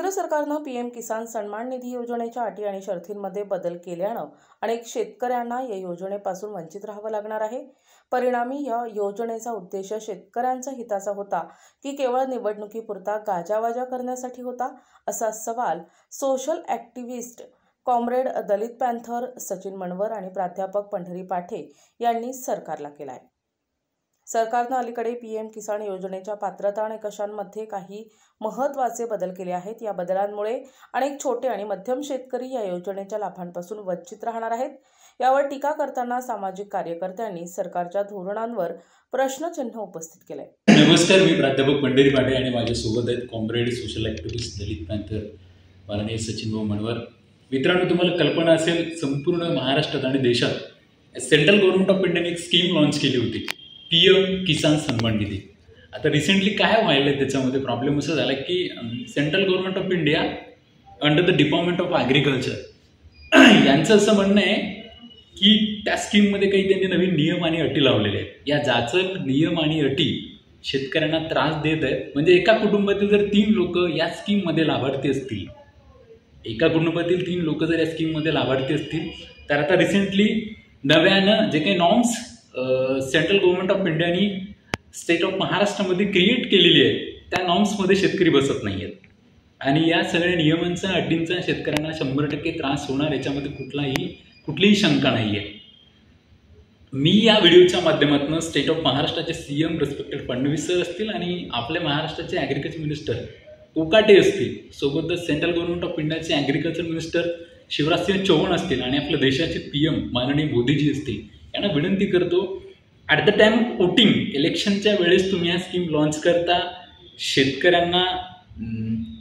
केंद्र सरकारनं पीएम किसान सन्मान निधी योजनेच्या अटी आणि शर्तींमध्ये बदल केल्यानं अनेक शेतकऱ्यांना या योजनेपासून वंचित राहावं लागणार आहे। परिणामी या योजनेचा उद्देश शेतकऱ्यांच्या हिताचा होता की केवळ निवडणुकीपुरता गाजावाजा करण्यासाठी होता, असा सवाल सोशल ॲक्टिव्हिस्ट कॉम्रेड दलित पॅन्थर सचिन मनवर आणि प्राध्यापक पंढरी पाठे यांनी सरकारला केला आहे। सरकारनं अलीकडे पीएम किसान योजनेच्या पात्रता निकषांमध्ये काही महत्त्वाचे बदल केले आहेत। या बदलांमुळे अनेक छोटे आणि मध्यम शेतकरी या योजनेच्या लाभांपासून वंचित राहणार आहेत। यावर टीका करताना सामाजिक कार्यकर्त्यांनी सरकारच्या धोरणांवर प्रश्नचिन्ह उपस्थित केले। नमस्कार, मी प्राध्यापक पंढरी पाठे आणि माझ्यासोबत आहेत कॉम्रेड सोशल ॲक्टिव्हिस्ट दलित पॅन्थर माननीय सचिन मनवर। मित्रांनो, तुम्हाला कल्पना असेल, संपूर्ण महाराष्ट्रात आणि देशात सेंट्रल गव्हर्नमेंट ऑफ इंडियाने एक स्कीम लॉन्च केली होती, पीएम किसान सन्मान निधी। आता रिसेंटली काय व्हायला त्याच्यामध्ये प्रॉब्लेम असं झाला की central government of India under the department of agriculture यांचं असं म्हणणं आहे की त्या स्कीममध्ये काही त्यांनी नवीन नियम आणि अटी लावलेले आहेत। या जाचक नियम आणि अटी शेतकऱ्यांना त्रास देत आहेत। म्हणजे एका कुटुंबातील जर 3 लोक या स्कीममध्ये लाभार्थी असतील, एका कुटुंबातील 3 लोक जर या स्कीममध्ये लाभार्थी असतील, तर आता रिसेंटली नव्यानं जे काही नॉर्म्स सेंट्रल गव्हर्नमेंट ऑफ इंडियानी स्टेट ऑफ महाराष्ट्रामध्ये क्रिएट केलेली आहे, त्या नॉर्म्समध्ये शेतकरी बसत नाही आहेत आणि या सगळ्या नियमांचा अटींचा शेतकऱ्यांना 100% त्रास होणार, याच्यामध्ये कुठलीही शंका नाही आहे। मी या व्हिडिओच्या माध्यमातून स्टेट ऑफ महाराष्ट्राचे सीएम रिस्पेक्टेड फडणवीस सर असतील आणि आपल्या महाराष्ट्राचे ॲग्रिकल्चर मिनिस्टर कोकाटे असतील, सोबतच सेंट्रल गव्हर्नमेंट ऑफ इंडियाचे ॲग्रिकल्चर मिनिस्टर शिवराजसिंह चौहान असतील आणि आपल्या देशाचे पीएम माननीय मोदीजी असतील, यांना विनंती करतो, at the time of voting, इलेक्शनच्या वेळेस तुम्ही हा स्कीम लॉन्च करता, शेतकऱ्यांना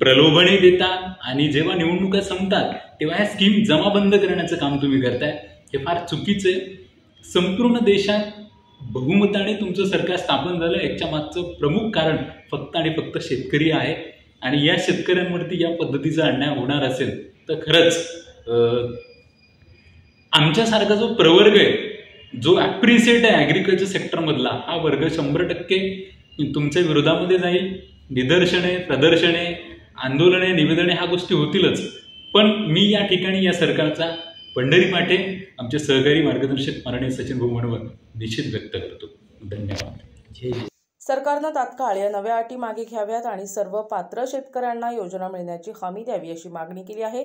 प्रलोभने देता आणि जेव्हा निवडणुका संपतात तेव्हा ह्या स्कीम जमाबंद करण्याचं काम तुम्ही करताय, हे फार चुकीचं आहे। संपूर्ण देशात बहुमताने तुमचं सरकार स्थापन झालं, याच्या मागचं प्रमुख कारण फक्त आणि फक्त शेतकरी आहे आणि या शेतकऱ्यांवरती या पद्धतीचा अन्याय होणार असेल तर खरंच आमच्यासारखा जो प्रवर्ग आहे, जो ॲप्रिशिएट आहे ॲग्रिकल्चर सेक्टरमधला, हा वर्ग 100% तुमच्या विरोधामध्ये जाईल। निदर्शने, प्रदर्शने, आंदोलने, निवेदने ह्या गोष्टी होतीलच, पण मी या ठिकाणी या सरकारचा पंढरी पाठे आमचे सहकारी मार्गदर्शक माननीय सचिन मनवर निश्चित व्यक्त करतो। धन्यवाद। जय जय। सरकारनं तात्काळ या नव्या अटी मागे घ्याव्यात आणि सर्व पात्र शेतकऱ्यांना योजना मिळण्याची हमी द्यावी, अशी मागणी केली आहे।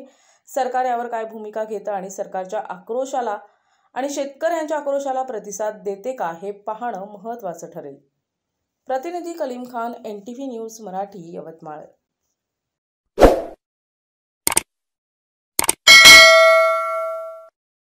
सरकार यावर काय भूमिका घेतं आणि सरकारच्या आक्रोशाला आणि शेतकऱ्यांच्या आक्रोशाला प्रतिसाद देते का, हे पाहणं महत्त्वाचं ठरेल। प्रतिनिधी कलीम खान, NTV न्यूज मराठी, यवतमाळ।